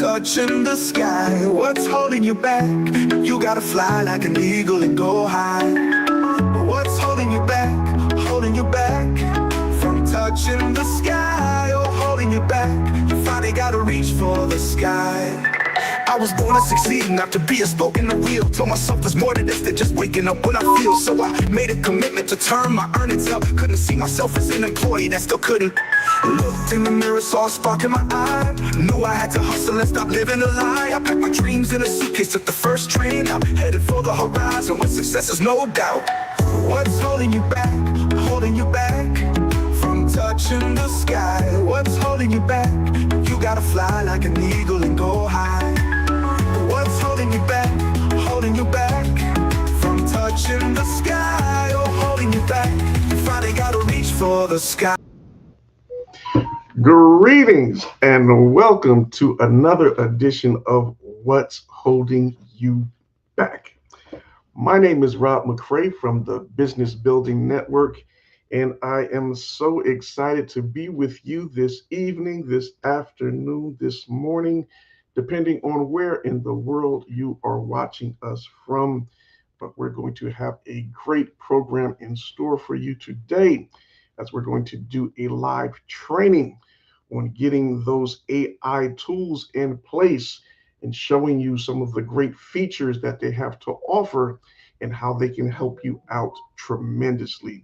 touching the sky. What's holding you back? You gotta fly like an eagle and go high. What's holding you back? Holding you back from touching the sky. Oh, holding you back. You finally gotta reach for the sky. I was born to succeed, not to be a spoke in the wheel. Told myself there's more to this than just waking up when I feel. So I made a commitment to turn my earnings up. Couldn't see myself as an employee that still couldn't. Looked in the mirror, saw a spark in my eye. Knew I had to hustle and stop living a lie. I packed my dreams in a suitcase, took the first train out, headed for the horizon with success is no doubt. What's holding you back? Holding you back from touching the sky. What's holding you back? You gotta fly like an eagle and go high. What's holding you back? Holding you back from touching the sky. Oh, holding you back. You finally gotta reach for the sky. Greetings and welcome to another edition of What's Holding You Back. My name is Rob McCray from the Business Building Network, and I am so excited to be with you this evening, this afternoon, this morning, depending on where in the world you are watching us from. But we're going to have a great program in store for you today, as we're going to do a live training on getting those AI tools in place and showing you some of the great features that they have to offer and how they can help you out tremendously.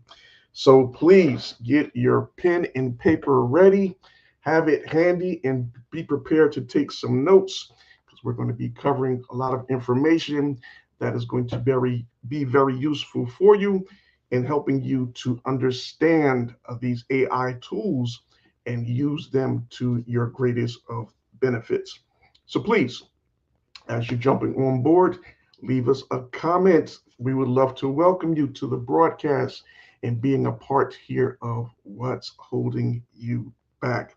So please get your pen and paper ready, have it handy, and be prepared to take some notes, because we're going to be covering a lot of information that is going to be very useful for you in helping you to understand these AI tools and use them to your greatest of benefits. So please, as you're jumping on board, leave us a comment. We would love to welcome you to the broadcast and being a part here of What's Holding You Back.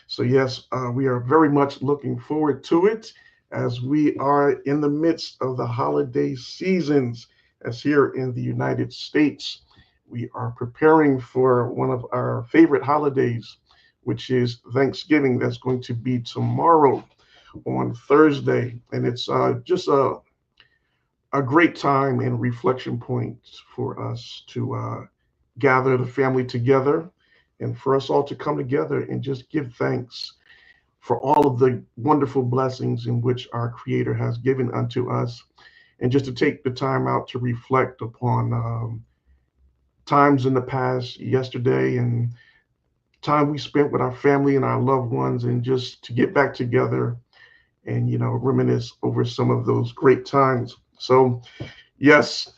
So yes, we are very much looking forward to it, as we are in the midst of the holiday seasons. As here in the United States, we are preparing for one of our favorite holidays, which is Thanksgiving. That's going to be tomorrow on Thursday. And it's just a great time and reflection point for us to gather the family together, and for us all to come together and just give thanks for all of the wonderful blessings in which our Creator has given unto us, and just to take the time out to reflect upon times in the past, yesterday, and time we spent with our family and our loved ones, and just to get back together and, reminisce over some of those great times. So, yes,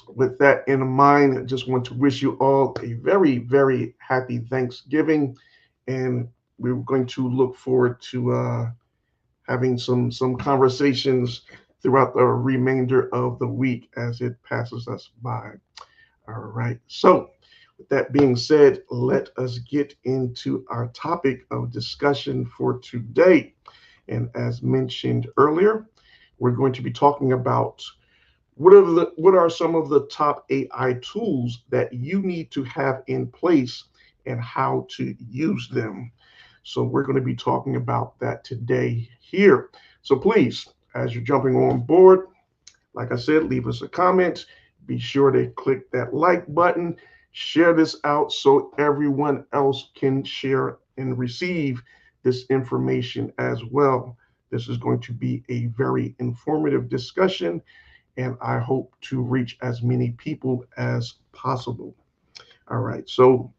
with that in mind, I just want to wish you all a very, very happy Thanksgiving. And we're going to look forward to having some conversations throughout the remainder of the week as it passes us by. All right. So with that being said, let us get into our topic of discussion for today. And as mentioned earlier, we're going to be talking about what are some of the top AI tools that you need to have in place and how to use them. So we're going to be talking about that today here. So please, as you're jumping on board, like I said, leave us a comment. Be sure to click that like button, share this out so everyone else can share and receive this information as well. This is going to be a very informative discussion, and I hope to reach as many people as possible. All right, so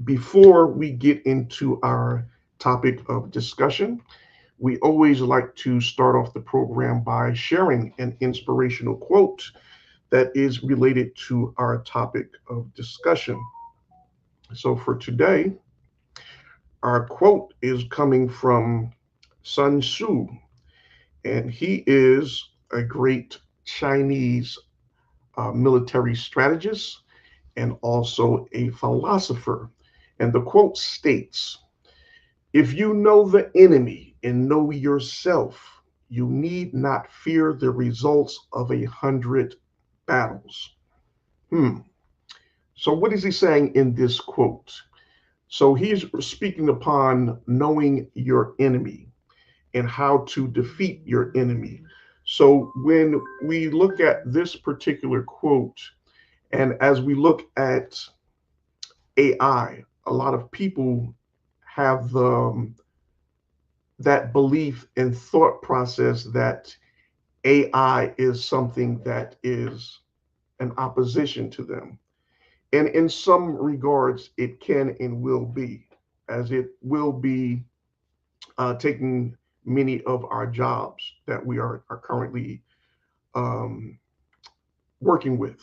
before we get into our topic of discussion, we always like to start off the program by sharing an inspirational quote that is related to our topic of discussion. So for today, our quote is coming from Sun Tzu, and he is a great Chinese military strategist and also a philosopher. And the quote states, "If you know the enemy and know yourself, you need not fear the results of 100 battles." So what is he saying in this quote? So he's speaking upon knowing your enemy. and how to defeat your enemy. So when we look at this particular quote, and as we look at AI, a lot of people have that belief and thought process that AI is something that is an opposition to them. And in some regards, it can and will be, as it will be taking many of our jobs that we are currently um, working with.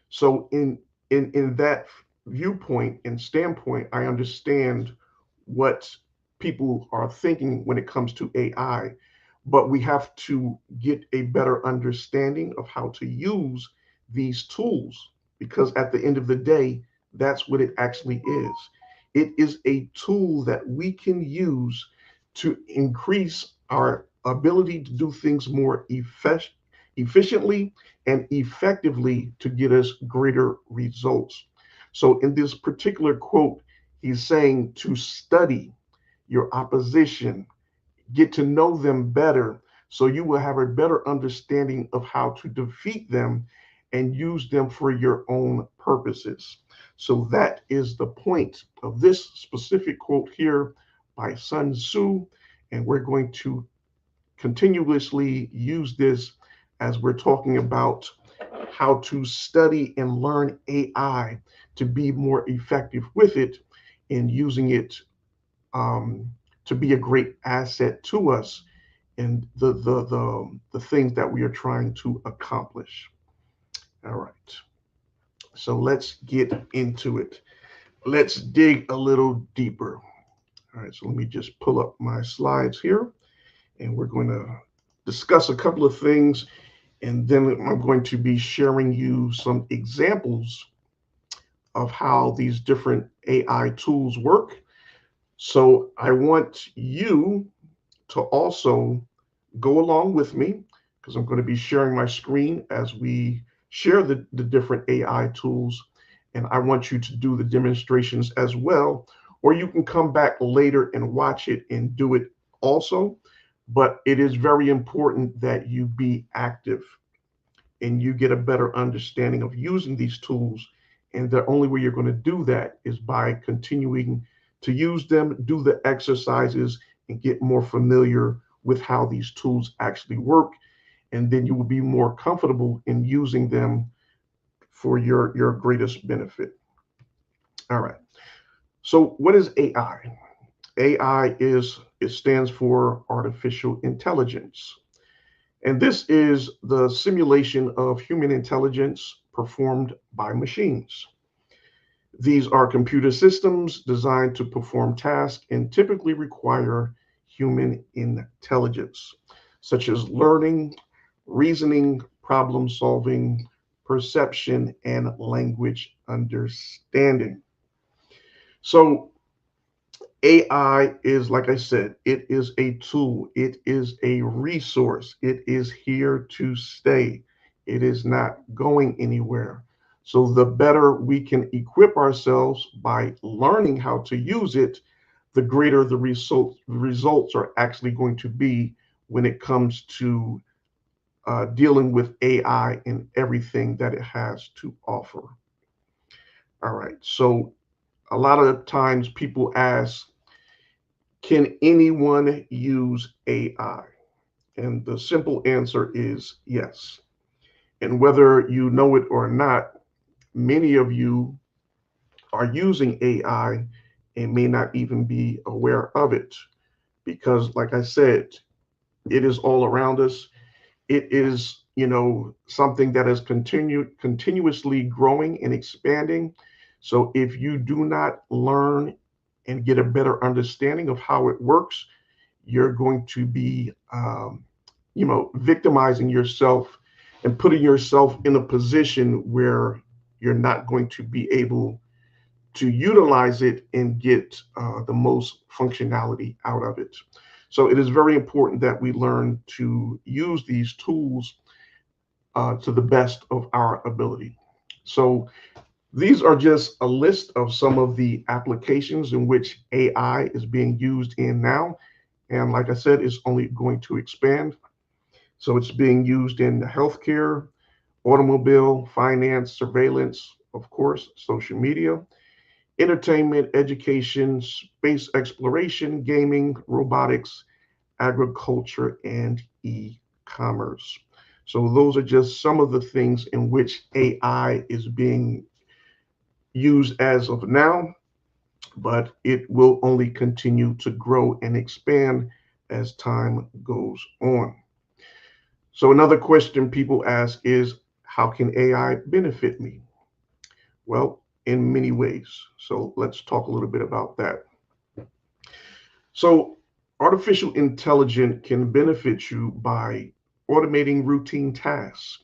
So in that viewpoint and standpoint, I understand what people are thinking when it comes to AI, but we have to get a better understanding of how to use these tools, because at the end of the day, that's what it actually is. It is a tool that we can use to increase our ability to do things more efficiently and effectively to get us greater results. So, in this particular quote, he's saying to study your opposition, get to know them better, so you will have a better understanding of how to defeat them and use them for your own purposes. So, that is the point of this specific quote here by Sun Tzu. And we're going to continuously use this as we're talking about how to study and learn AI to be more effective with it and using it um, to be a great asset to us in the things that we are trying to accomplish. All right. So let's get into it. Let's dig a little deeper. All right. So let me just pull up my slides here, and we're going to discuss a couple of things, and then I'm going to be sharing you some examples of how these different AI tools work. So I want you to also go along with me, because I'm going to be sharing my screen as we share the different AI tools. And I want you to do the demonstrations as well, or you can come back later and watch it and do it also. But it is very important that you be active and you get a better understanding of using these tools. And the only way you're going to do that is by continuing to use them, do the exercises, and get more familiar with how these tools actually work. And then you will be more comfortable in using them for your greatest benefit. All right. So what is AI? AI it stands for artificial intelligence. And this is the simulation of human intelligence performed by machines. These are computer systems designed to perform tasks and typically require human intelligence, such as learning, reasoning, problem solving, perception, and language understanding. So, AI is, like I said, it is a tool, it is a resource, it is here to stay, it is not going anywhere. So, the better we can equip ourselves by learning how to use it, the greater the results are actually going to be when it comes to dealing with AI and everything that it has to offer. All right. So, a lot of times people ask, can anyone use AI? And the simple answer is yes. And whether you know it or not, many of you are using AI and may not even be aware of it. Because, like I said, it is all around us. It is, something that is continuously growing and expanding. So if you do not learn and get a better understanding of how it works, you're going to be, victimizing yourself and putting yourself in a position where you're not going to be able to utilize it and get the most functionality out of it. So it is very important that we learn to use these tools to the best of our ability. So these are just a list of some of the applications in which AI is being used in now. And like I said, it's only going to expand. So it's being used in healthcare, automobile, finance, surveillance, of course, social media, entertainment, education, space exploration, gaming, robotics, agriculture, and e-commerce. So those are just some of the things in which AI is being used as of now, but it will only continue to grow and expand as time goes on. So another question people ask is, how can AI benefit me? Well, in many ways. So let's talk a little bit about that. So artificial intelligence can benefit you by automating routine tasks,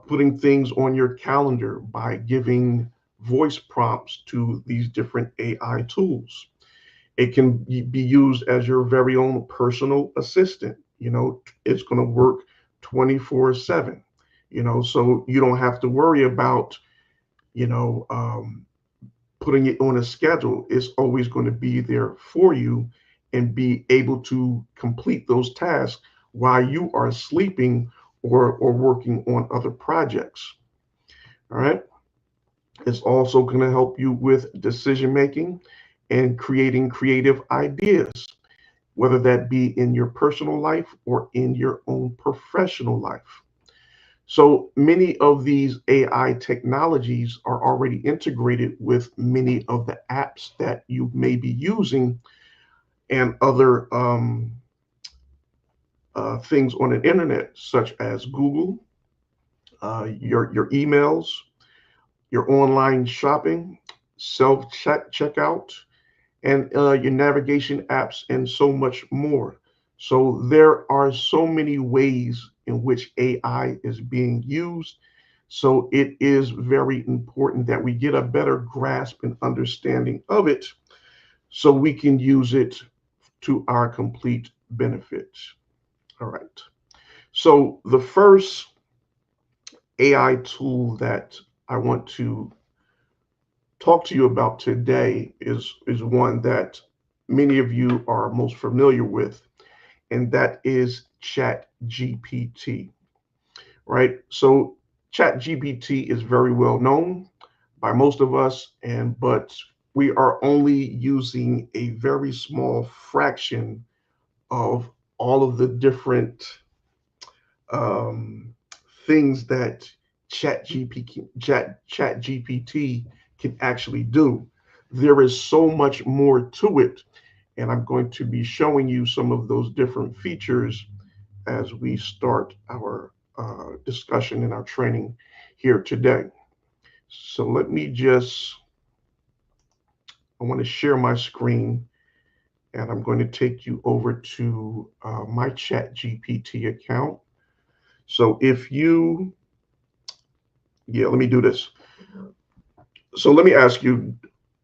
putting things on your calendar by giving voice prompts to these different AI tools. It can be used as your very own personal assistant. It's going to work 24/7, so you don't have to worry about, you know, um, putting it on a schedule. It's always going to be there for you and be able to complete those tasks while you are sleeping or working on other projects. All right. It's also going to help you with decision making and creating creative ideas, whether that be in your personal life or in your own professional life. So many of these AI technologies are already integrated with many of the apps that you may be using and other things on the internet, such as Google, your emails, your online shopping, self checkout, and your navigation apps, and so much more. So there are so many ways in which AI is being used. So it is very important that we get a better grasp and understanding of it so we can use it to our complete benefit. All right. So the first AI tool that I want to talk to you about today is one that many of you are most familiar with, and that is Chat GPT. Right? So Chat GPT is very well known by most of us, but we are only using a very small fraction of all of the different um, things that Chat GPT can actually do. There is so much more to it, and I'm going to be showing you some of those different features as we start our discussion and our training here today. So let me I want to share my screen, and I'm going to take you over to my Chat GPT account. So let me do this. So let me ask you,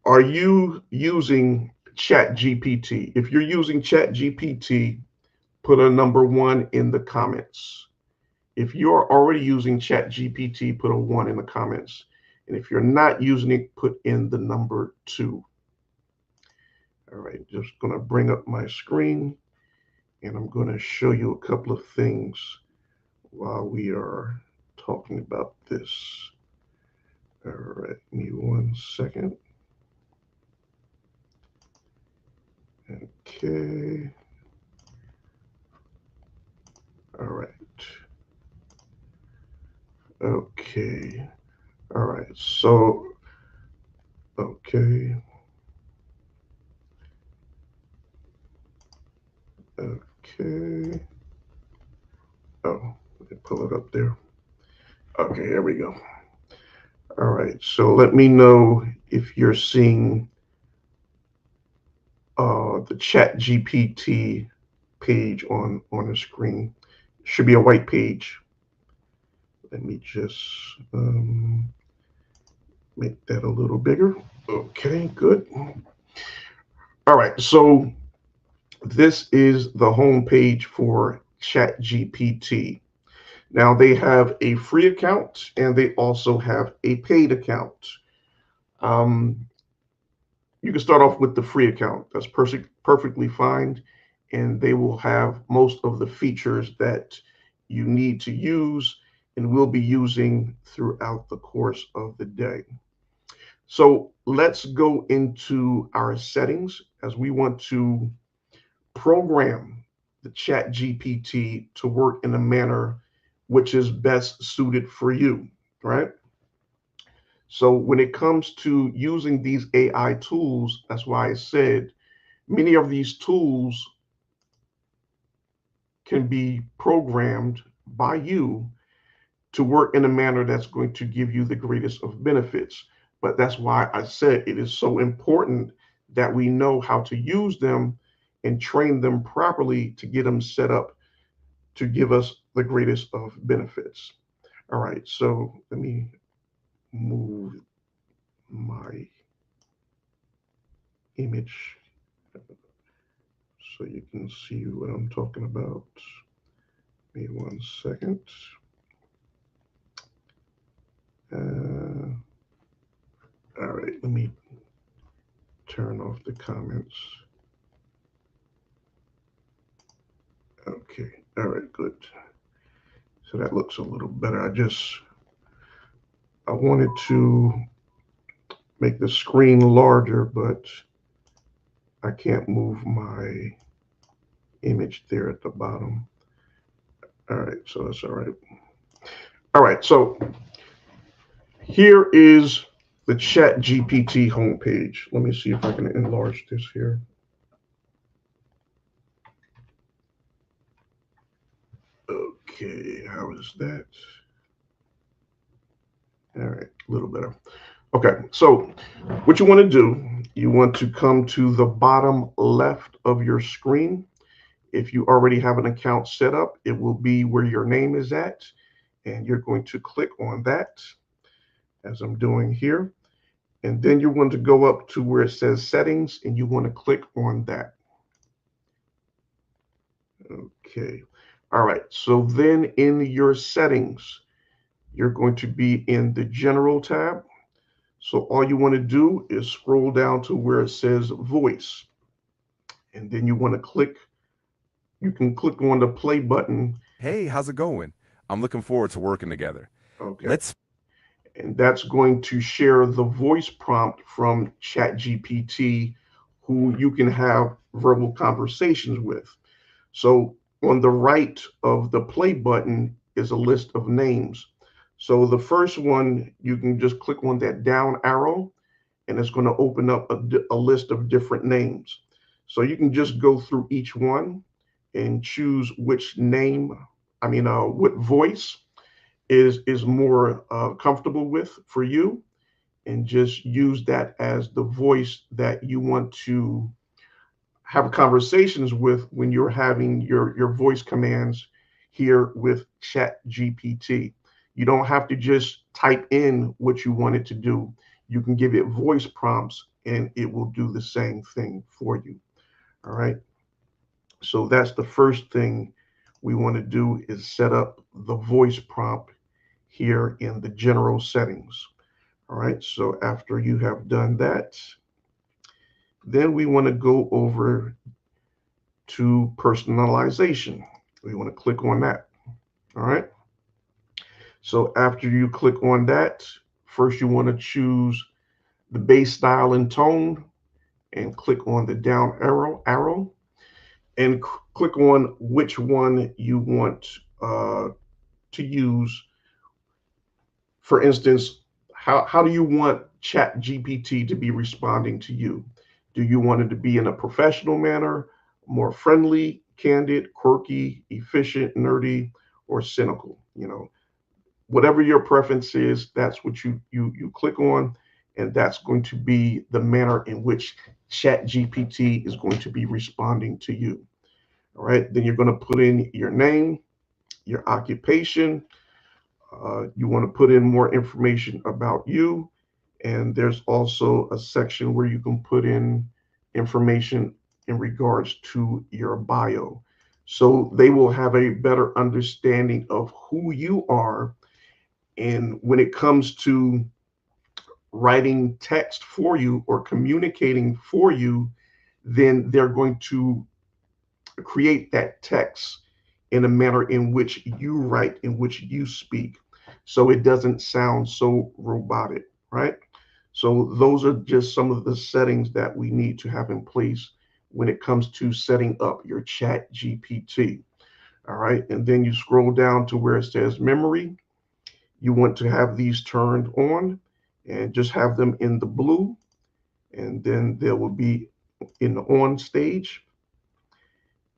are you using Chat GPT? If you're using Chat GPT, put a number one in the comments. If you're already using Chat GPT, put a one in the comments. And if you're not using it, put in the number two. All right, just gonna bring up my screen and I'm gonna show you a couple of things while we are talking about this. All right, give me 1 second. Okay. All right. Okay. All right. So, okay. Okay. Oh, let me pull it up there. Okay, here we go. All right. So let me know if you're seeing the Chat GPT page on the screen. Should be a white page. Let me just make that a little bigger. Okay, good. All right, so this is the home page for ChatGPT. Now they have a free account and they also have a paid account. Um, you can start off with the free account. That's perfectly fine. and they will have most of the features that you need to use and will be using throughout the course of the day. So let's go into our settings as we want to program the chat GPT to work in a manner which is best suited for you, right? So when it comes to using these AI tools, that's why I said many of these tools can be programmed by you to work in a manner that's going to give you the greatest of benefits. But that's why I said it is so important that we know how to use them and train them properly to get them set up to give us the greatest of benefits. All right, so let me move my image so you can see what I'm talking about. Give me 1 second. All right, let me turn off the comments. Okay, all right, good. So that looks a little better. I wanted to make the screen larger, but I can't move my image there at the bottom. All right, so that's all right. All right, so here is the Chat GPT homepage. Let me see if I can enlarge this here. Okay, how is that? All right, a little better. Okay, so what you want to do, you want to come to the bottom left of your screen. If you already have an account set up, it will be where your name is at, and you're going to click on that as I'm doing here. And then you want to go up to where it says settings, and you want to click on that. Okay. All right. So then in your settings, you're going to be in the general tab. So all you want to do is scroll down to where it says voice. And then you can click on the play button. Hey, how's it going? I'm looking forward to working together. Okay. Let's And that's going to share the voice prompt from ChatGPT, who you can have verbal conversations with. So on the right of the play button is a list of names. So the first one, you can just click on that down arrow, and it's going to open up a list of different names. So you can just go through each one and choose which name, what voice is more comfortable with for you, and just use that as the voice that you want to have conversations with when you're having your voice commands here with Chat GPT. You don't have to just type in what you want it to do. You can give it voice prompts and it will do the same thing for you. All right. So that's the first thing we want to do, is set up the voice prompt here in the general settings. All right. So after you have done that, then we want to go over to personalization. We want to click on that. All right. So after you click on that, first you want to choose the base style and tone, and click on the down arrow, and click on which one you want to use. For instance, how do you want Chat GPT to be responding to you? Do you want it to be in a professional manner, more friendly, candid, quirky, efficient, nerdy, or cynical? Whatever your preference is, that's what you click on, and that's going to be the manner in which Chat GPT is going to be responding to you. All right, then you're going to put in your name, your occupation. You want to put in more information about you, and there's also a section where you can put in information in regards to your bio. So they will have a better understanding of who you are. And when it comes to writing text for you or communicating for you, then they're going to create that text in a manner in which you write, in which you speak, so it doesn't sound so robotic, right? So those are just some of the settings that we need to have in place when it comes to setting up your chat GPT. All right. And then you scroll down to where it says memory. You want to have these turned on and just have them in the blue. And then there will be in the on stage.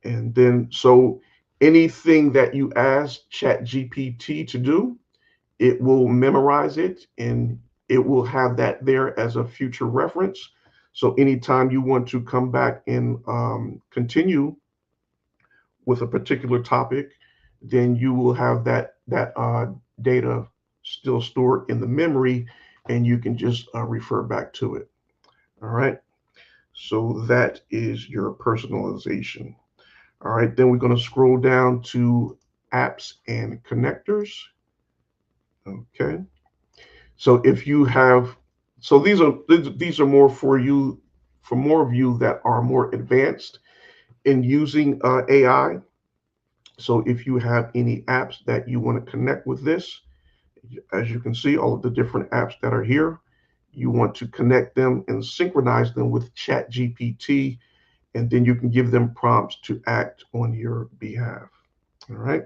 And then, so anything that you ask chat GPT to do, it will memorize it and it will have that there as a future reference. So anytime you want to come back and continue with a particular topic, then you will have that data still stored in the memory, and you can just refer back to it. All right. So that is your personalization. All right. Then we're going to scroll down to apps and connectors. Okay. So if you have, so these are more for you, for more of you that are more advanced in using AI. So if you have any apps that you want to connect with this, as you can see, all of the different apps that are here, you want to connect them and synchronize them with Chat GPT, and then you can give them prompts to act on your behalf. All right.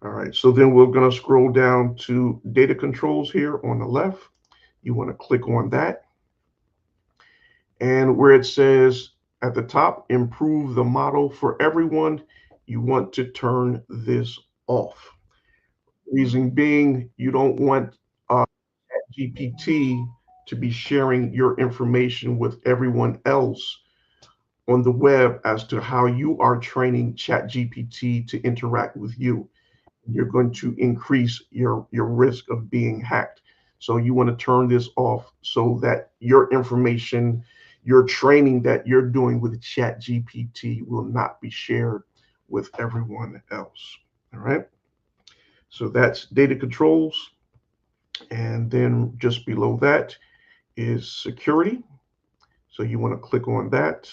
All right. So then we're going to scroll down to data controls here on the left. You want to click on that. And where it says at the top, improve the model for everyone, you want to turn this off. Reason being, you don't want GPT to be sharing your information with everyone else on the web as to how you are training ChatGPT to interact with you. You're going to increase your risk of being hacked. So you want to turn this off so that your information, your training that you're doing with ChatGPT will not be shared with everyone else. All right. So that's data controls. And then just below that is security. So you want to click on that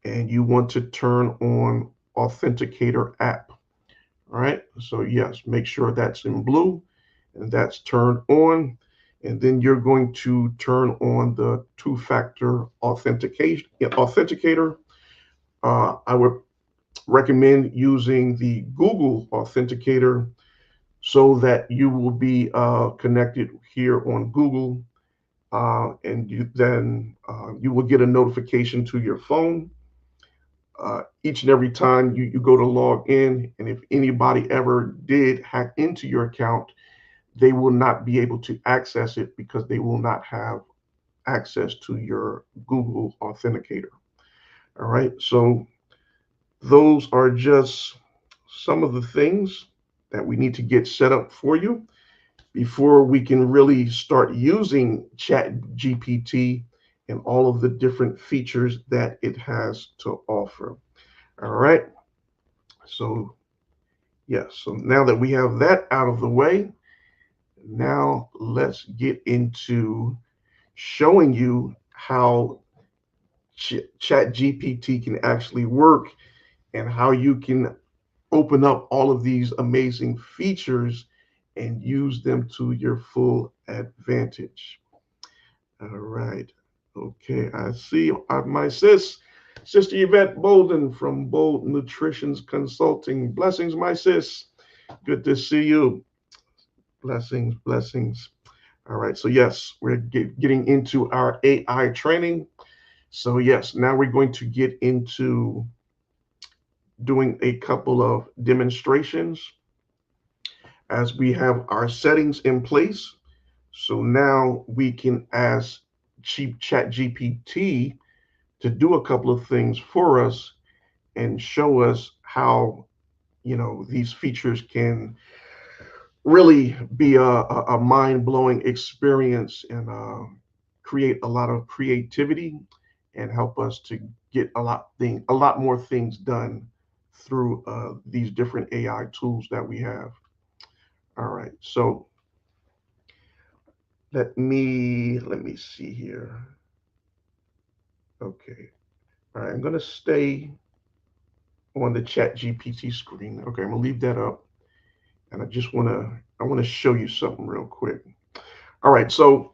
and you want to turn on authenticator app. All right. So yes, make sure that's in blue and that's turned on. And then you're going to turn on the two-factor authenticator. I would recommend using the Google authenticator so that you will be connected here on Google, and you will get a notification to your phone each and every time you go to log in. And if anybody ever did hack into your account, they will not be able to access it because they will not have access to your Google authenticator. All right. So those are just some of the things that we need to get set up for you before we can really start using Chat GPT and all of the different features that it has to offer. All right. So, yes. So now that we have that out of the way, now let's get into showing you how Chat GPT can actually work and how you can open up all of these amazing features and use them to your full advantage. All right. Okay. I see my Sister Yvette Bolden from Bold Nutrition's Consulting. Blessings, my sis. Good to see you. Blessings, blessings. All right. So, yes, we're getting into our AI training. So, yes, now we're going to get into doing a couple of demonstrations as we have our settings in place. So now we can ask Chat GPT to do a couple of things for us and show us how, these features can really be a mind-blowing experience and create a lot of creativity and help us to get a lot more things done through these different AI tools that we have. All right, so let me see here. Okay, all right, I'm going to stay on the Chat GPT screen. Okay, I'm gonna leave that up, and I want to show you something real quick. All right, so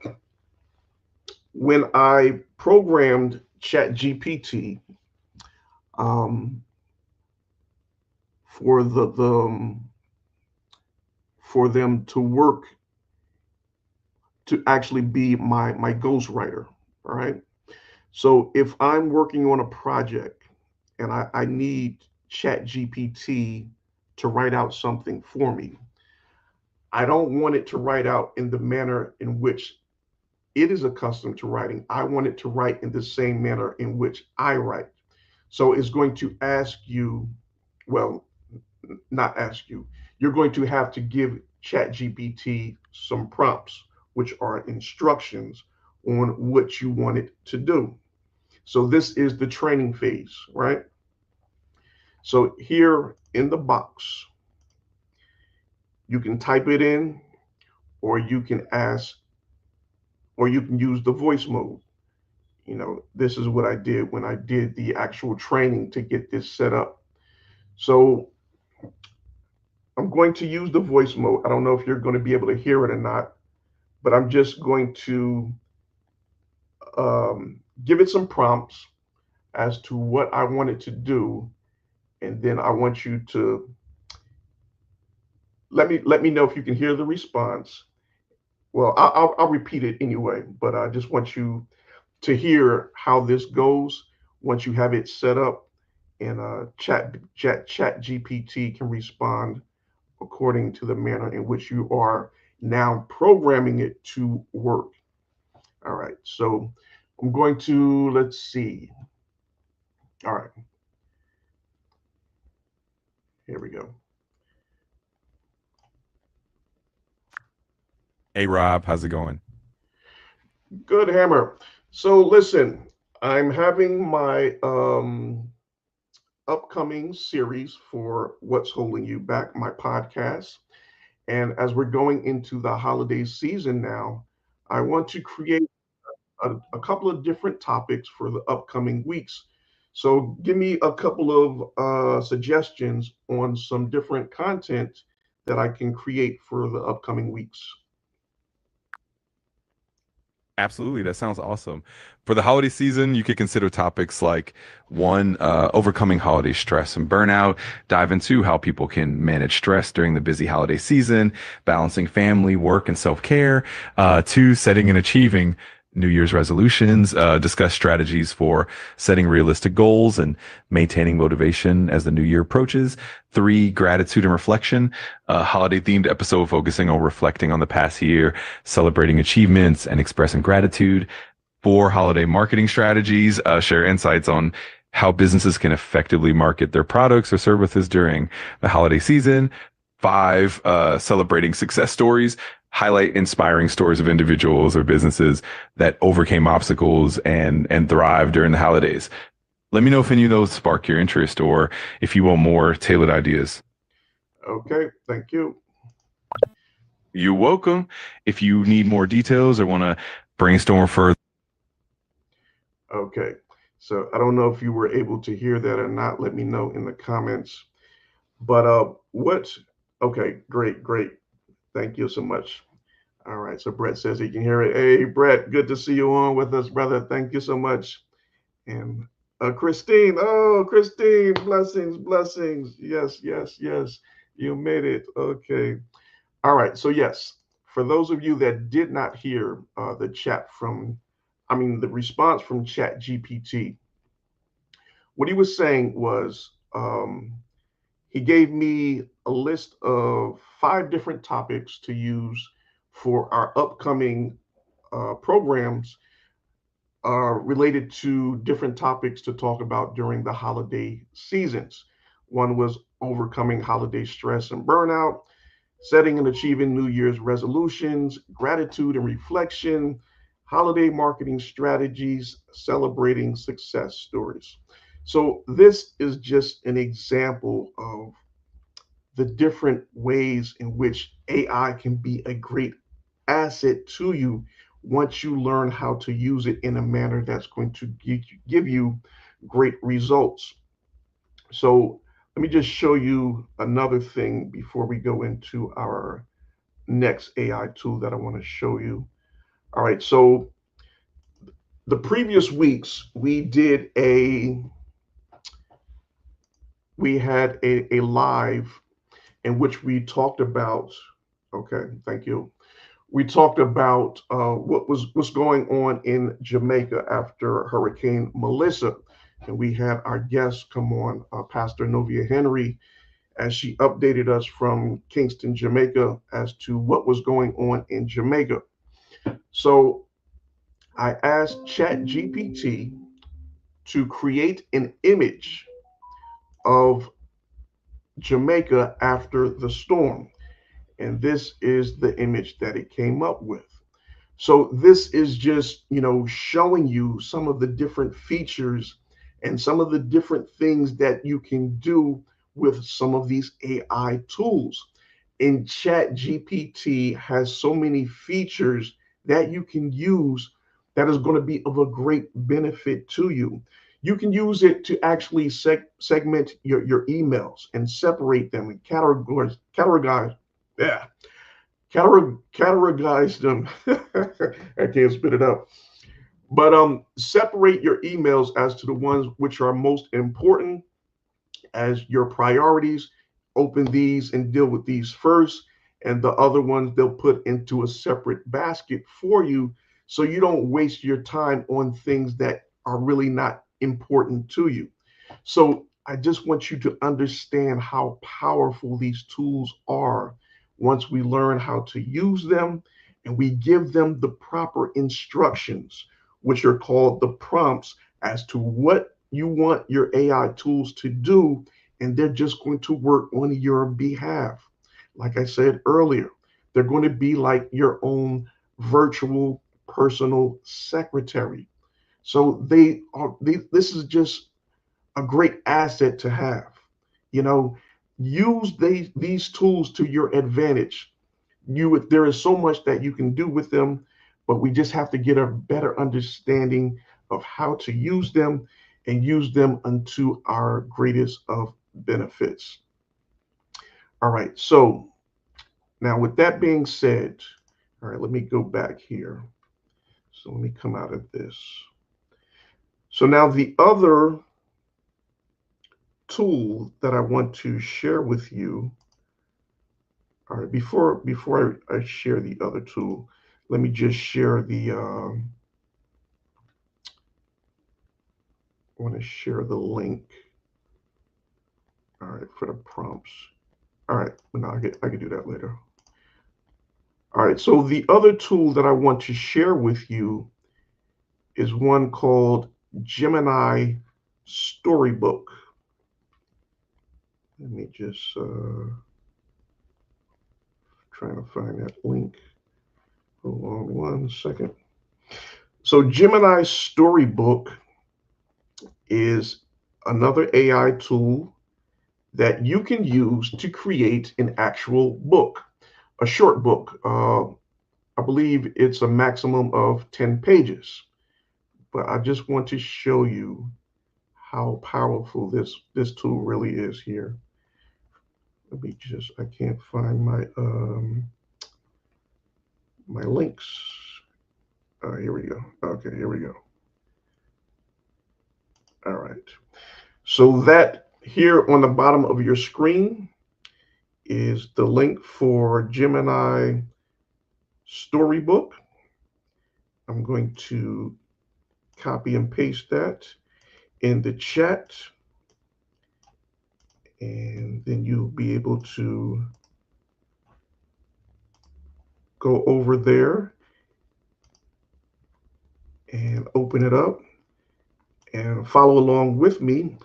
when I programmed Chat GPT um, for for them to work to actually be my ghostwriter. All right. So if I'm working on a project and I need Chat GPT to write out something for me, I don't want it to write out in the manner in which it is accustomed to writing. I want it to write in the same manner in which I write. So it's going to ask you, well, not ask you, you're going to have to give ChatGPT some prompts, which are instructions on what you want it to do. So this is the training phase, right? So here in the box, you can type it in, or you can ask, or you can use the voice mode. This is what I did when I did the actual training to get this set up. So I'm going to use the voice mode. I don't know if you're going to be able to hear it or not, but I'm just going to give it some prompts as to what I want it to do, and then I want you to let me know if you can hear the response. Well, I'll repeat it anyway, but I just want you to hear how this goes once you have it set up, and chat GPT can respond according to the manner in which you are now programming it to work. All right, so I'm going to, let's see. All right, here we go. Hey, Rob, how's it going? Good, Hammer. So listen, I'm having my upcoming series for What's Holding You Back, my podcast. And as we're going into the holiday season now, I want to create a couple of different topics for the upcoming weeks. So give me a couple of suggestions on some different content that I can create for the upcoming weeks. Absolutely, that sounds awesome. For the holiday season, you could consider topics like one, overcoming holiday stress and burnout, dive into how people can manage stress during the busy holiday season, balancing family, work, and self-care. Two, setting and achieving New Year's resolutions, discuss strategies for setting realistic goals and maintaining motivation as the new year approaches. Three, gratitude and reflection, a holiday themed episode focusing on reflecting on the past year, celebrating achievements and expressing gratitude. Four, holiday marketing strategies, share insights on how businesses can effectively market their products or services during the holiday season. Five, celebrating success stories, highlight inspiring stories of individuals or businesses that overcame obstacles and thrive during the holidays. Let me know if any of those spark your interest or if you want more tailored ideas. Okay, thank you. You're welcome. If you need more details or want to brainstorm further. Okay, so I don't know if you were able to hear that or not. Let me know in the comments. But okay, great, great. Thank you so much. All right, so Brett says he can hear it. Hey, Brett, good to see you on with us, brother. Thank you so much. And Christine, oh, Christine, blessings, blessings. Yes, yes, yes. You made it. Okay. All right. So, yes, for those of you that did not hear the response from Chat GPT, what he was saying was he gave me a list of 5 different topics to use for our upcoming programs related to different topics to talk about during the holiday seasons. One was overcoming holiday stress and burnout, setting and achieving New Year's resolutions, gratitude and reflection, holiday marketing strategies, celebrating success stories. So, this is just an example of the different ways in which AI can be a great asset to you once you learn how to use it in a manner that's going to give you great results. So, let me just show you another thing before we go into our next AI tool that I want to show you. All right, so the previous weeks we had a live in which we talked about, okay, thank you. We talked about what's going on in Jamaica after Hurricane Melissa. And we had our guest come on, Pastor Novia Henry, as she updated us from Kingston, Jamaica, as to what was going on in Jamaica. So I asked ChatGPT to create an image of Jamaica after the storm. And this is the image that it came up with. So this is just, showing you some of the different features and some of the different things that you can do with some of these AI tools. And Chat GPT has so many features that you can use that is going to be of a great benefit to you. You can use it to actually segment your emails and separate them and categorize, yeah, categorize them. I can't spit it out. But separate your emails as to the ones which are most important as your priorities. Open these and deal with these first, and the other ones they'll put into a separate basket for you, so you don't waste your time on things that are really not important to you. So I just want you to understand how powerful these tools are once we learn how to use them and we give them the proper instructions, which are called the prompts, as to what you want your AI tools to do, and they're just going to work on your behalf. Like I said earlier, they're going to be like your own virtual personal secretary. So this is just a great asset to have. You know, use these tools to your advantage. There is so much that you can do with them, but we just have to get a better understanding of how to use them and use them unto our greatest of benefits. All right, so now with that being said, all right, let me go back here. So let me come out of this. So now the other tool that I want to share with you. All right, before I share the other tool, let me just share I want to share the link. All right, for the prompts. All right, no, I can do that later. All right, so the other tool that I want to share with you is one called Gemini Storybook. Let me just trying to find that link. Hold on one second. So Gemini Storybook is another AI tool that you can use to create an actual book, a short book. I believe it's a maximum of 10 pages. But I just want to show you how powerful this tool really is here. Let me just, I can't find my links. Here we go. Okay, here we go. All right. So that here on the bottom of your screen is the link for Gemini Storybook. I'm going to copy and paste that in the chat, and then you'll be able to go over there and open it up and follow along with me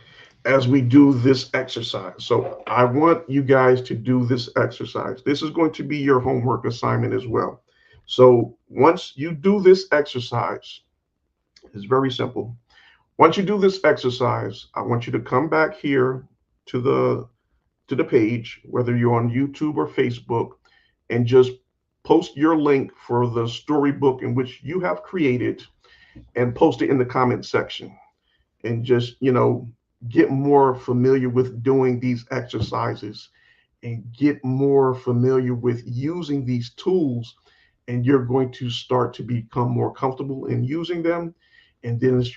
as we do this exercise. So I want you guys to do this exercise. This is going to be your homework assignment as well. So once you do this exercise, it's very simple. Once you do this exercise, I want you to come back here to the page, whether you're on YouTube or Facebook, and just post your link for the storybook in which you have created and post it in the comment section. And just, get more familiar with doing these exercises and get more familiar with using these tools, and you're going to start to become more comfortable in using them. And then it's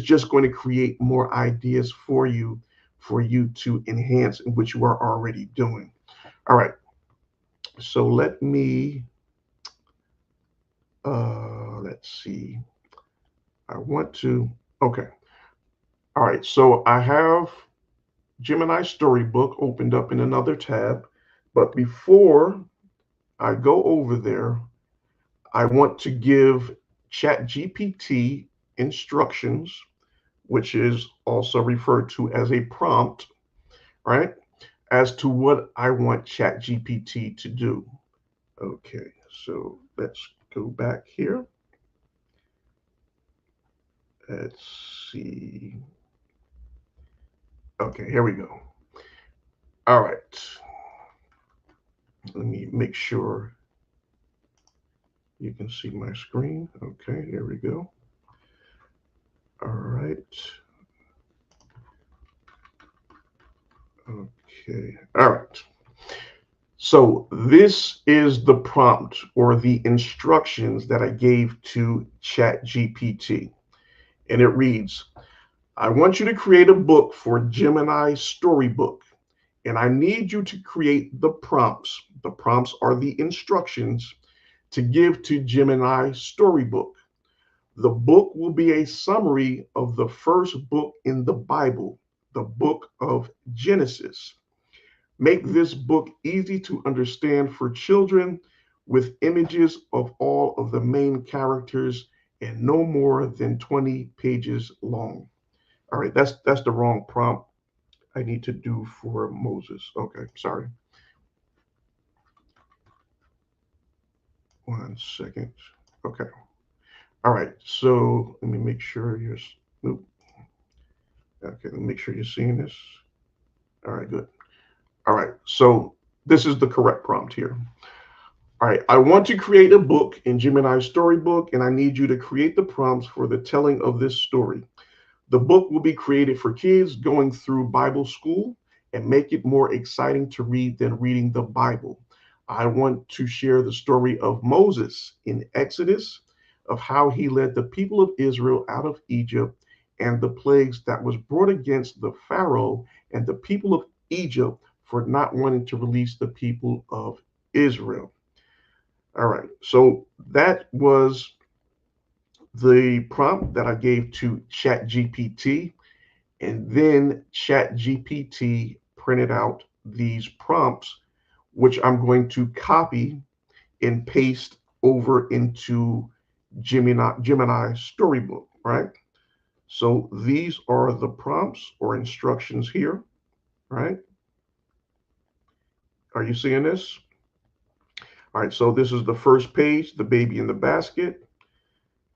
just going to create more ideas for you to enhance in which you are already doing. All right. So let's see. I want to, okay. All right. So I have Gemini Storybook opened up in another tab. But before I go over there, I want to give ChatGPT instructions, which is also referred to as a prompt, right? As to what I want ChatGPT to do. Okay, so let's go back here. Let's see. Okay, here we go. All right. Let me make sure you can see my screen. Okay, here we go. All right. Okay, all right. So this is the prompt or the instructions that I gave to ChatGPT. And it reads, I want you to create a book for Gemini Storybook. And I need you to create the prompts. The prompts are the instructions to give to Gemini Storybook. The book will be a summary of the first book in the Bible, the book of Genesis. Make this book easy to understand for children with images of all of the main characters and no more than 20 pages long. All right, that's the wrong prompt I need to do for Moses. Okay, sorry. 1 second. Okay. All right, so let me make sure you're, nope. Okay, let me make sure you're seeing this. All right, good. All right, so this is the correct prompt here. All right, I want to create a book in Gemini Storybook, and I need you to create the prompts for the telling of this story. The book will be created for kids going through Bible school and make it more exciting to read than reading the Bible. I want to share the story of Moses in Exodus, of how he led the people of Israel out of Egypt and the plagues that was brought against the Pharaoh and the people of Egypt for not wanting to release the people of Israel. All right, so that was the prompt that I gave to ChatGPT, and then ChatGPT printed out these prompts, which I'm going to copy and paste over into Gemini Storybook, right? So these are the prompts or instructions here, right? Are you seeing this? All right, so this is the first page, the baby in the basket.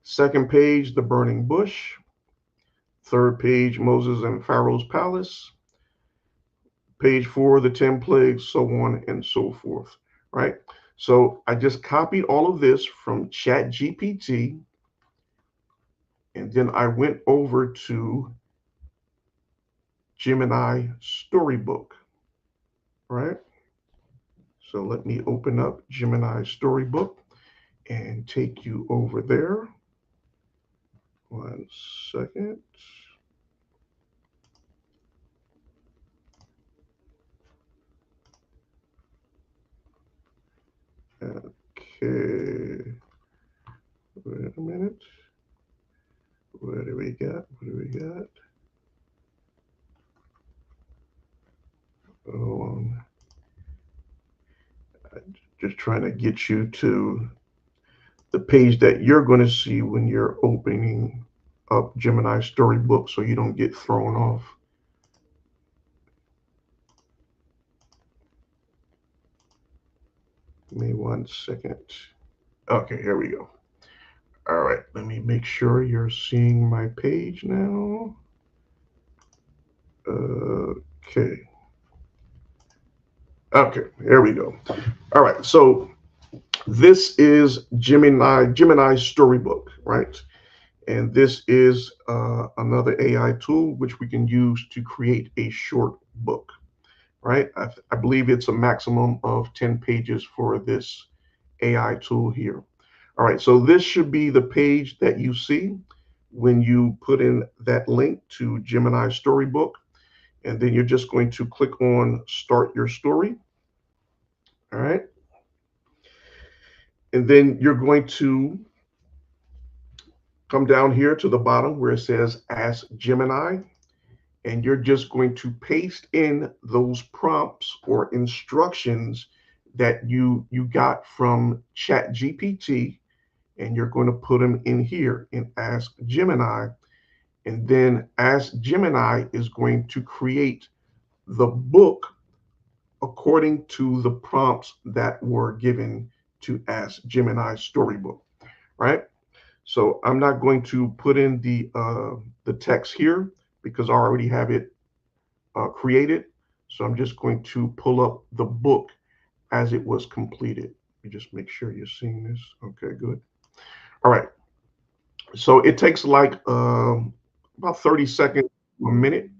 Second page, the burning bush. Third page, Moses and Pharaoh's palace. Page 4, the 10 plagues, so on and so forth, right? So I just copied all of this from ChatGPT, and then I went over to Gemini Storybook, right? So let me open up Gemini Storybook and take you over there. 1 second. Okay. Wait a minute. What do we got? What do we got? Oh, I'm just trying to get you to the page that you're going to see when you're opening up Gemini Storybook so you don't get thrown off. Give me 1 second. Okay, here we go. All right, let me make sure you're seeing my page now. Okay. Okay, here we go. All right, so this is Gemini Storybook, right? And this is another AI tool which we can use to create a short book, right? I believe it's a maximum of 10 pages for this AI tool here. All right, so this should be the page that you see when you put in that link to Gemini Storybook. And then you're just going to click on Start Your Story. All right. And then you're going to come down here to the bottom where it says Ask Gemini. And you're just going to paste in those prompts or instructions that you got from ChatGPT, and you're going to put them in here and Ask Gemini. And then Ask Gemini is going to create the book according to the prompts that were given to Ask Gemini Storybook, right? So I'm not going to put in the text here because I already have it created. So I'm just going to pull up the book as it was completed. You just make sure you're seeing this. Okay, good. All right. So it takes like about 30 seconds, a minute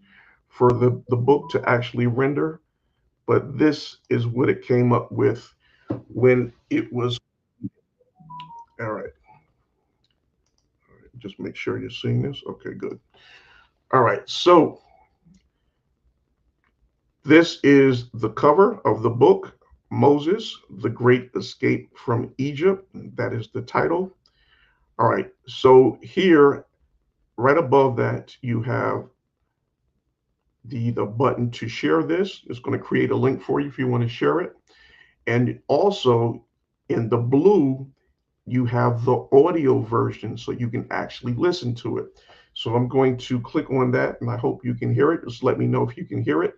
for the book to actually render. But this is what it came up with when it was. All right. Just make sure you're seeing this. Okay, good. All right. So this is the cover of the book, Moses, The Great Escape from Egypt. That is the title. All right. So here, right above that, you have the button to share this. It's going to create a link for you if you want to share it. And also in the blue, you have the audio version so you can actually listen to it. So I'm going to click on that and I hope you can hear it. Just let me know if you can hear it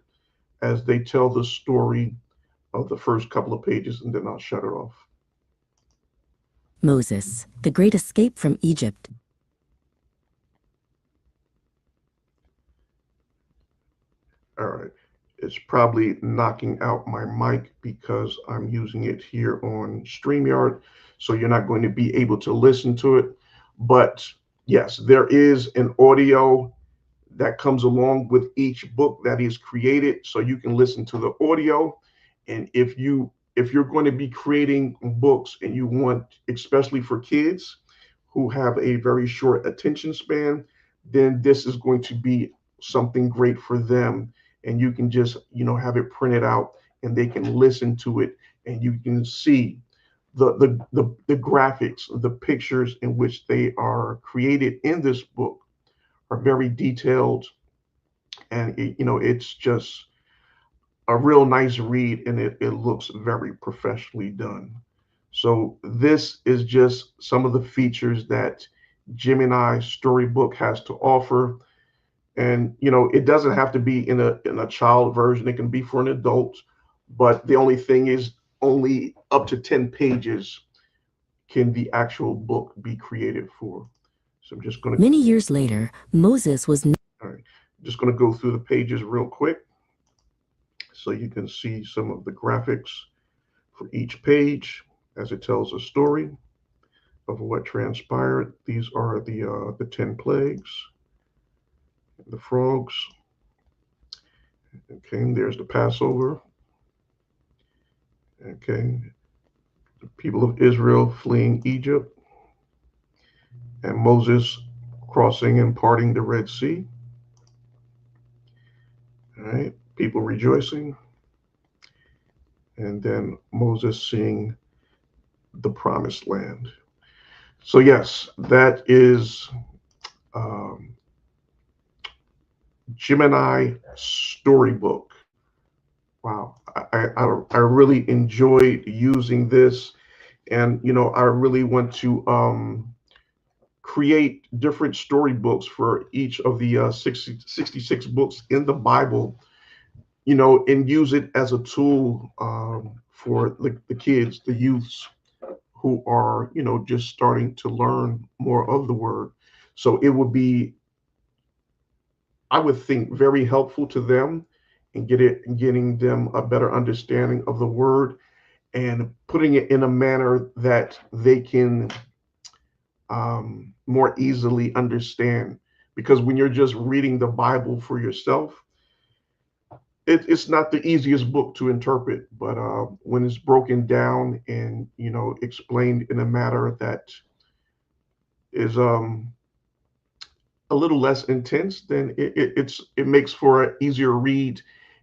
as they tell the story of the first couple of pages, and then I'll shut it off. Moses, the Great Escape from Egypt. All right. It's probably knocking out my mic because I'm using it here on StreamYard. So you're not going to be able to listen to it. But yes, there is an audio that comes along with each book that is created. So you can listen to the audio. And if you're going to be creating books and you want, especially for kids who have a very short attention span, then this is going to be something great for them. And you can just, have it printed out and they can listen to it and you can see the graphics, the pictures in which they are created in this book are very detailed. And it's just a real nice read and it looks very professionally done. So this is just some of the features that Gemini Storybook has to offer. And it doesn't have to be in a child version. It can be for an adult, but the only thing is only up to 10 pages can the actual book be created for. So I'm just going to Many years later, Moses was. all right, just going to go through the pages real quick so you can see some of the graphics for each page as it tells a story of what transpired. These are the 10 plagues, the frogs. Okay, there's the Passover. Okay, the people of Israel fleeing Egypt, and Moses crossing and parting the Red Sea. All right, people rejoicing, and then Moses seeing the promised land. So yes, that is Gemini Storybook. Wow, I really enjoyed using this, and I really want to create different storybooks for each of the 66 books in the Bible, and use it as a tool for the kids, the youths who are, just starting to learn more of the word. So it would be, I would think, very helpful to them and getting them a better understanding of the word and putting it in a manner that they can more easily understand. Because when you're just reading the Bible for yourself, it's not the easiest book to interpret. But when it's broken down and explained in a manner that is a little less intense, then it makes for an easier read,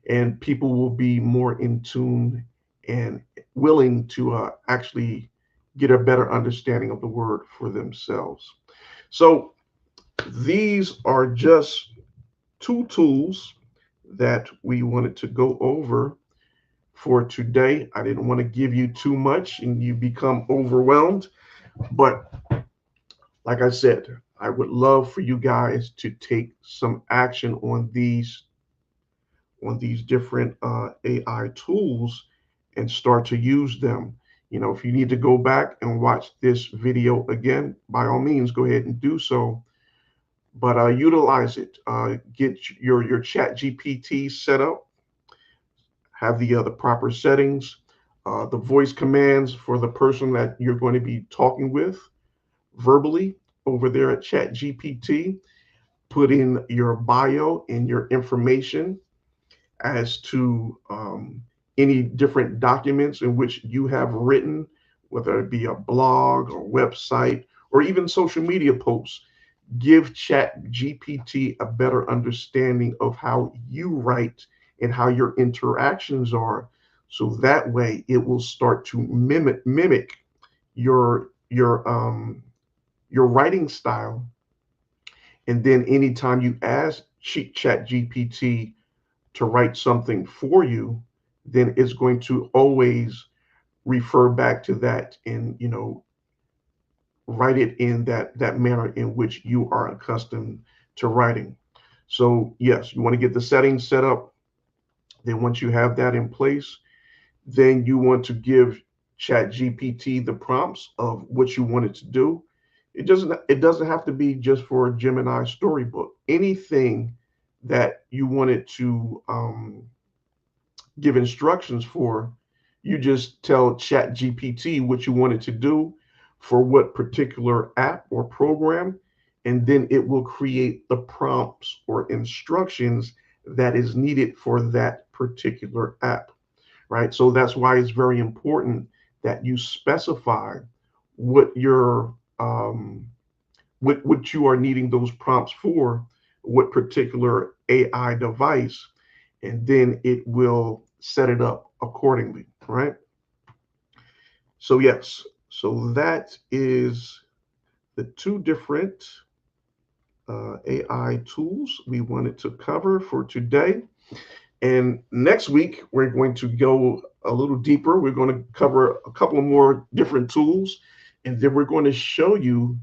and people will be more in tune and willing to actually get a better understanding of the word for themselves. So these are just two tools that we wanted to go over for today. I didn't want to give you too much and you become overwhelmed, but like I said, I would love for you guys to take some action on these different AI tools and start to use them. If you need to go back and watch this video again, by all means, go ahead and do so. But utilize it. Get your Chat GPT set up. Have the proper settings, the voice commands for the person that you're going to be talking with verbally over there at Chat GPT. Put in your bio and your information as to any different documents in which you have written, whether it be a blog or website or even social media posts. Give Chat GPT a better understanding of how you write and how your interactions are. So that way it will start to mimic your writing style. And then anytime you ask Chat GPT to write something for you, then it's going to always refer back to that and write it in that manner in which you are accustomed to writing. So yes, you want to get the settings set up. Then once you have that in place, then you want to give Chat GPT the prompts of what you want it to do. It doesn't have to be just for a Gemini storybook. Anything that you want it to give instructions for, you just tell Chat GPT what you want it to do for what particular app or program, and then it will create the prompts or instructions that is needed for that particular app, right? So that's why it's very important that you specify what your what you are needing those prompts for, what particular AI device, and then it will set it up accordingly, right? So yes, so that is the two different AI tools we wanted to cover for today. And next week, we're going to go a little deeper. We're going to cover a couple more different tools, and then we're going to show you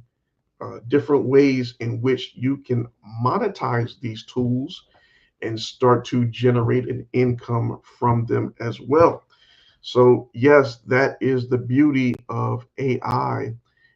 different ways in which you can monetize these tools and start to generate an income from them as well. So, yes, that is the beauty of AI,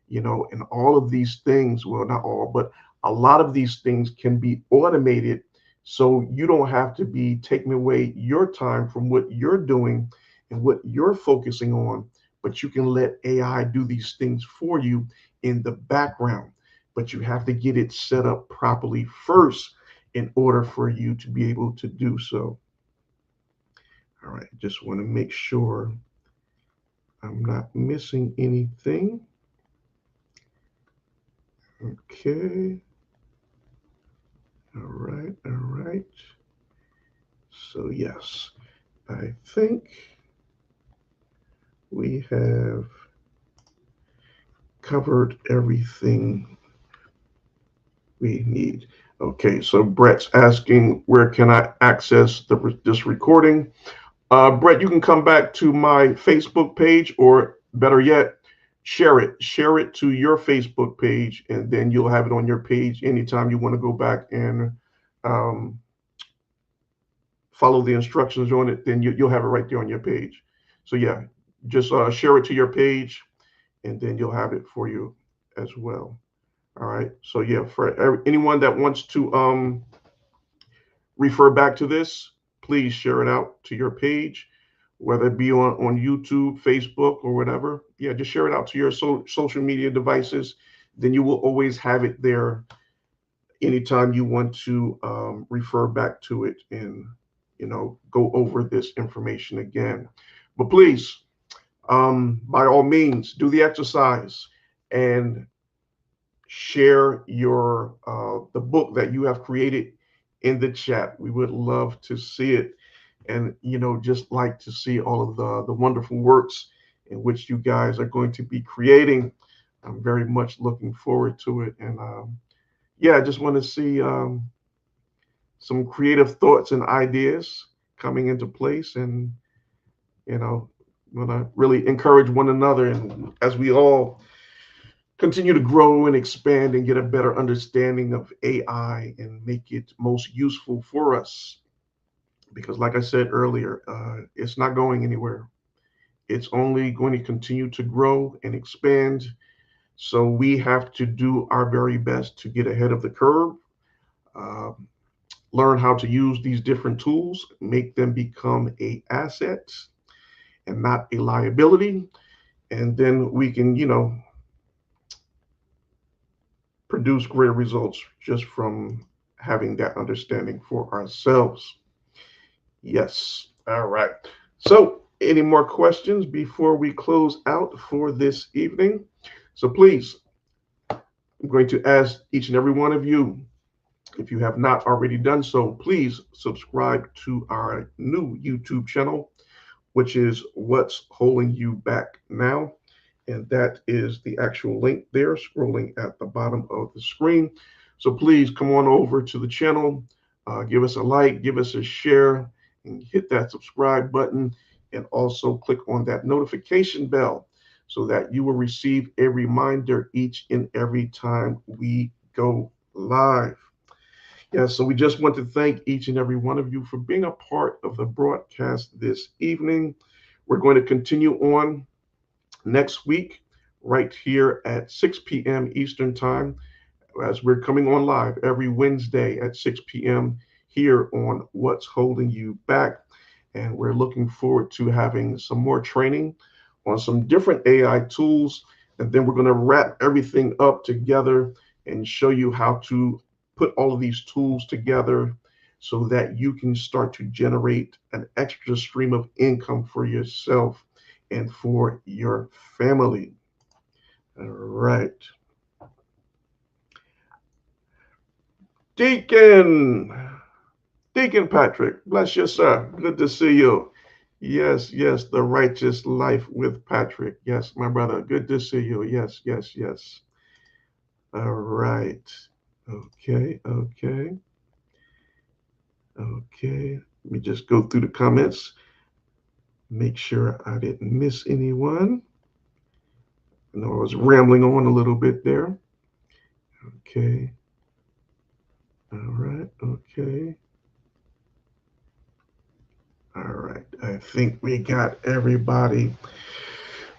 and all of these things, well, not all, but a lot of these things can be automated. So you don't have to be taking away your time from what you're doing and what you're focusing on, but you can let AI do these things for you in the background. But you have to get it set up properly first in order for you to be able to do so. All right, just want to make sure I'm not missing anything. Okay. All right, all right. So yes, I think we have covered everything we need. Okay, so Brett's asking, where can I access this recording? Brett, you can come back to my Facebook page, or better yet, share it. Share it to your Facebook page, and then you'll have it on your page anytime you want to go back and um, follow the instructions on it. Then you'll have it right there on your page. So yeah, just share it to your page, and then you'll have it for you as well. All right. So yeah, for anyone that wants to refer back to this, please share it out to your page, whether it be on YouTube, Facebook, or whatever. Yeah, just share it out to your social media devices then you will always have it there anytime you want to refer back to it and go over this information again. But please, by all means, do the exercise and share your the book that you have created in the chat. We would love to see it, and just like to see all of the wonderful works in which you guys are going to be creating. I'm very much looking forward to it, and yeah, I just want to see some creative thoughts and ideas coming into place, and want to really encourage one another, and as we all continue to grow and expand and get a better understanding of AI and make it most useful for us. Because, like I said earlier, it's not going anywhere. It's only going to continue to grow and expand. So we have to do our very best to get ahead of the curve, uh, learn how to use these different tools, make them become a asset and not a liability. And then we can, produce greater results just from having that understanding for ourselves. Yes. All right. So, any more questions before we close out for this evening? So, please, I'm going to ask each and every one of you, if you have not already done so, please subscribe to our new YouTube channel, which is What's Holding You Back Now. And that is the actual link there scrolling at the bottom of the screen. So please come on over to the channel, give us a like, give us a share, and hit that subscribe button, and also click on that notification bell so that you will receive a reminder each and every time we go live. Yeah, so we just want to thank each and every one of you for being a part of the broadcast this evening. We're going to continue on next week, right here at 6 p.m. Eastern Time, as we're coming on live every Wednesday at 6 p.m. here on What's Holding You Back. And we're looking forward to having some more training on some different AI tools. And then we're going to wrap everything up together and show you how to put all of these tools together so that you can start to generate an extra stream of income for yourself and for your family. All right. Deacon Patrick, bless you, sir. Good to see you. Yes, the righteous life with Patrick. Yes, my brother, good to see you. Yes. All right. Okay. Let me just go through the comments. Make sure I didn't miss anyone. I know I was rambling on a little bit there. Okay. All right. Okay. All right. I think we got everybody.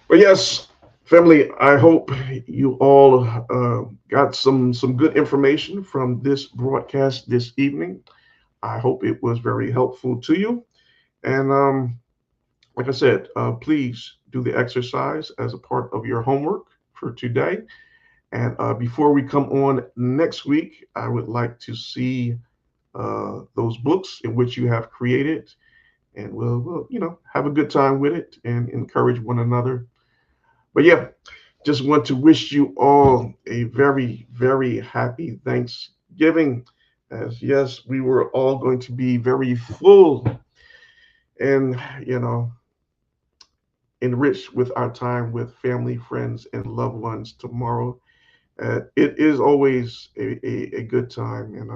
But yes, family, I hope you all got some good information from this broadcast this evening. I hope it was very helpful to you. And like I said, please do the exercise as a part of your homework for today. And before we come on next week, I would like to see those books in which you have created, and we'll have a good time with it and encourage one another. But yeah, just want to wish you all a very, very happy Thanksgiving. As yes, we were all going to be very full and enriched with our time with family, friends, and loved ones tomorrow. It is always a good time. And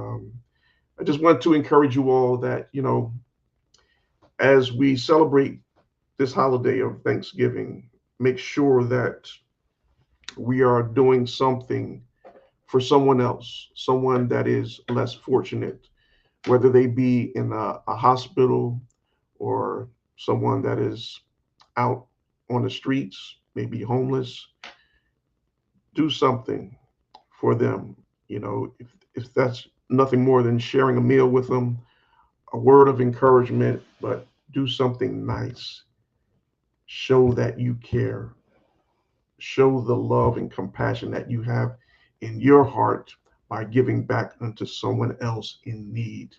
I just want to encourage you all that, as we celebrate this holiday of Thanksgiving, make sure that we are doing something for someone else, someone that is less fortunate, whether they be in a hospital or someone that is out on the streets, maybe homeless. Do something for them. If that's nothing more than sharing a meal with them, a word of encouragement, but do something nice. Show that you care. Show the love and compassion that you have in your heart by giving back unto someone else in need.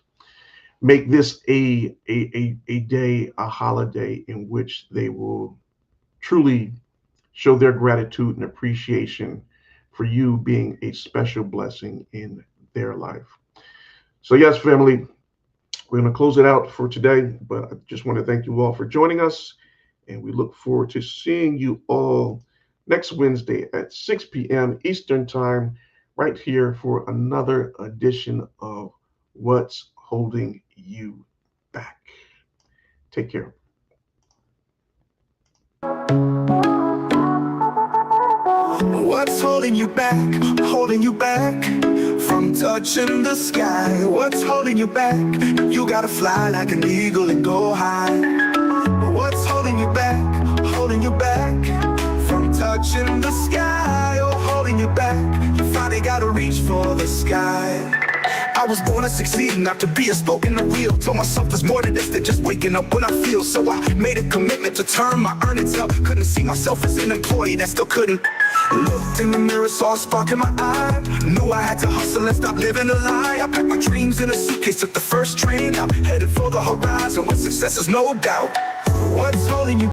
Make this a day, a holiday in which they will truly show their gratitude and appreciation for you being a special blessing in their life. So yes, family, we're going to close it out for today, but I just want to thank you all for joining us, and we look forward to seeing you all next Wednesday at 6 p.m. Eastern Time, right here for another edition of What's Holding You Back. Take care. What's holding you back? Holding you back from touching the sky. What's holding you back? You gotta fly like an eagle and go high. What's holding you back? Holding you back from touching the sky. Oh, holding you back. You finally gotta reach for the sky. I was born to succeed, not to be a spoke in the wheel. Told myself there's more to this than just waking up when I feel. So I made a commitment to turn my earnings up. Couldn't see myself as an employee that still couldn't. Looked in the mirror, saw a spark in my eye. Knew I had to hustle and stop living a lie. I packed my dreams in a suitcase, took the first train out, headed for the horizon with success is no doubt. What's holding you